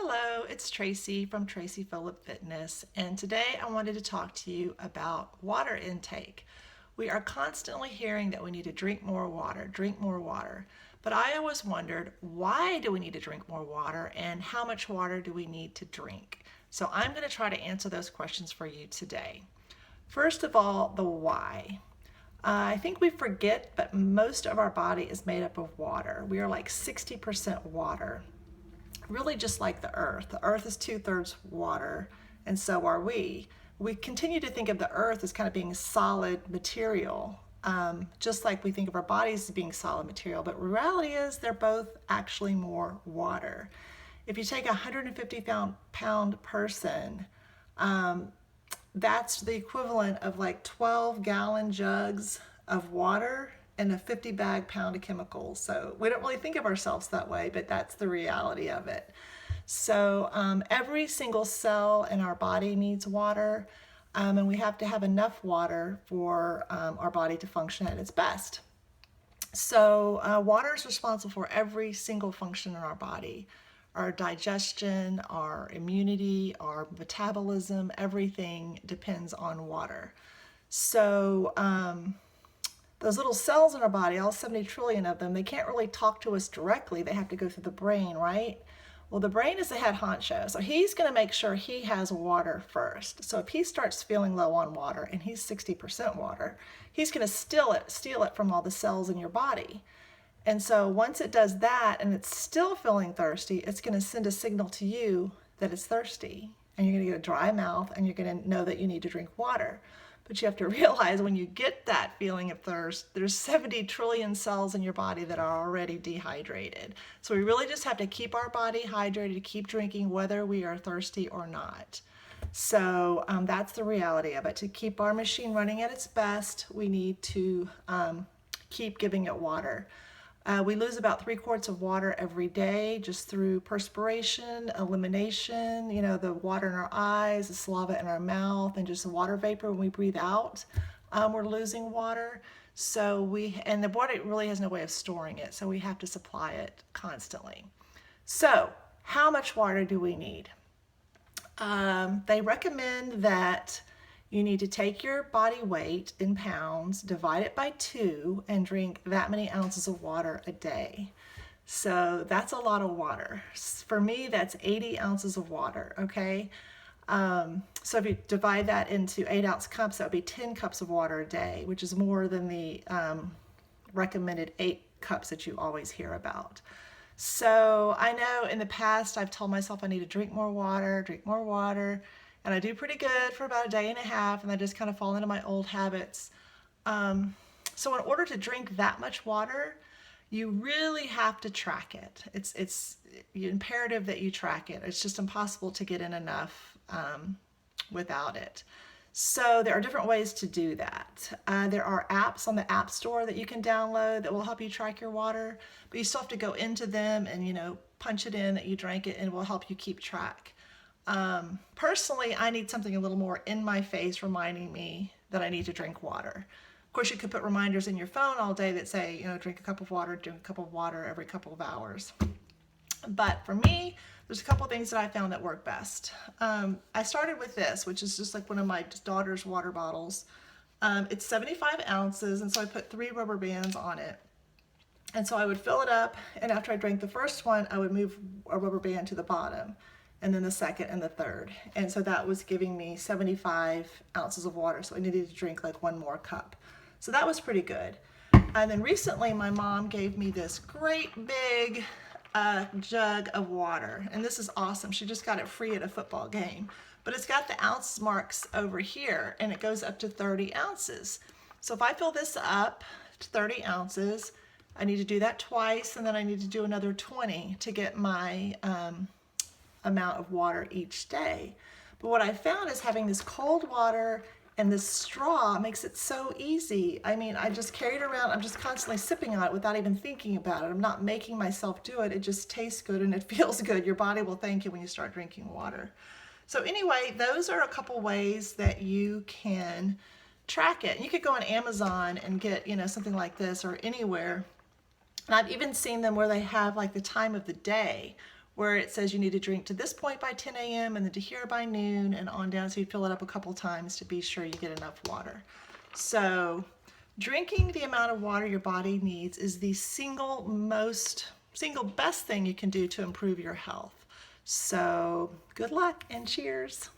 Hello, it's Tracy from Tracy Fillip Fitness, and today I wanted to talk to you about water intake. We are constantly hearing that we need to drink more water, drink more water. But I always wondered, why do we need to drink more water and how much water do we need to drink? So I'm going to try to answer those questions for you today. First of all, the why. I think we forget, but most of our body is made up of water. We are like 60% water, really just like the earth. The earth is 2/3 water, and so are we. We continue to think of the earth as kind of being solid material, just like we think of our bodies as being solid material, but reality is they're both actually more water. If you take a 150-pound person, that's the equivalent of like 12-gallon jugs of water and a 50-pound of chemicals. So we don't really think of ourselves that way, but that's the reality of it. So every single cell in our body needs water, and we have to have enough water for our body to function at its best. So water is responsible for every single function in our body. Our digestion, our immunity, our metabolism, everything depends on water. So those little cells in our body, all 70 trillion of them, they can't really talk to us directly. They have to go through the brain, right? Well, the brain is the head honcho, so he's going to make sure he has water first. So if he starts feeling low on water, and he's 60% water, he's going to steal it from all the cells in your body. And so once it does that and it's still feeling thirsty, it's going to send a signal to you that it's thirsty. And you're going to get a dry mouth and you're going to know that you need to drink water. But you have to realize when you get that feeling of thirst, there's 70 trillion cells in your body that are already dehydrated. So we really just have to keep our body hydrated, keep drinking whether we are thirsty or not. So that's the reality of it. To keep our machine running at its best, we need to keep giving it water. We lose about 3 quarts of water every day just through perspiration, elimination, the water in our eyes, the saliva in our mouth, and just the water vapor when we breathe out. We're losing water. And the body really has no way of storing it, so we have to supply it constantly. So how much water do we need? They recommend that you need to take your body weight in pounds, divide it by 2, and drink that many ounces of water a day. So that's a lot of water. For me, that's 80 ounces of water, okay? So if you divide that into 8-ounce cups, that would be 10 cups of water a day, which is more than the recommended 8 cups that you always hear about. So I know in the past I've told myself I need to drink more water, and I do pretty good for about a day and a half, and I just kind of fall into my old habits. So in order to drink that much water, you really have to track it. It's imperative that you track it. It's just impossible to get in enough without it. So there are different ways to do that. There are apps on the App Store that you can download that will help you track your water, but you still have to go into them and punch it in that you drank it, and it will help you keep track. Personally, I need something a little more in my face reminding me that I need to drink water. Of course, you could put reminders in your phone all day that say, drink a cup of water every couple of hours. But for me, there's a couple of things that I found that work best. I started with this, which is just like one of my daughter's water bottles. It's 75 ounces, and so I put 3 rubber bands on it. And so I would fill it up, and after I drank the first one, I would move a rubber band to the bottom, and then the second and the third. And so that was giving me 75 ounces of water, so I needed to drink like 1 more cup. So that was pretty good. And then recently my mom gave me this great big jug of water, and this is awesome. She just got it free at a football game, but it's got the ounce marks over here, and it goes up to 30 ounces. So if I fill this up to 30 ounces, I need to do that twice, and then I need to do another 20 to get my amount of water each day. But what I found is having this cold water and this straw makes it so easy. I mean, I just carry it around. I'm just constantly sipping on it without even thinking about it. I'm not making myself do it. It just tastes good and it feels good. Your body will thank you when you start drinking water. So anyway, those are a couple ways that you can track it. You could go on Amazon and get, something like this, or anywhere. And I've even seen them where they have like the time of the day where it says you need to drink to this point by 10 a.m. and then to here by noon and on down. So you fill it up a couple times to be sure you get enough water. So drinking the amount of water your body needs is the single best thing you can do to improve your health. So good luck and cheers.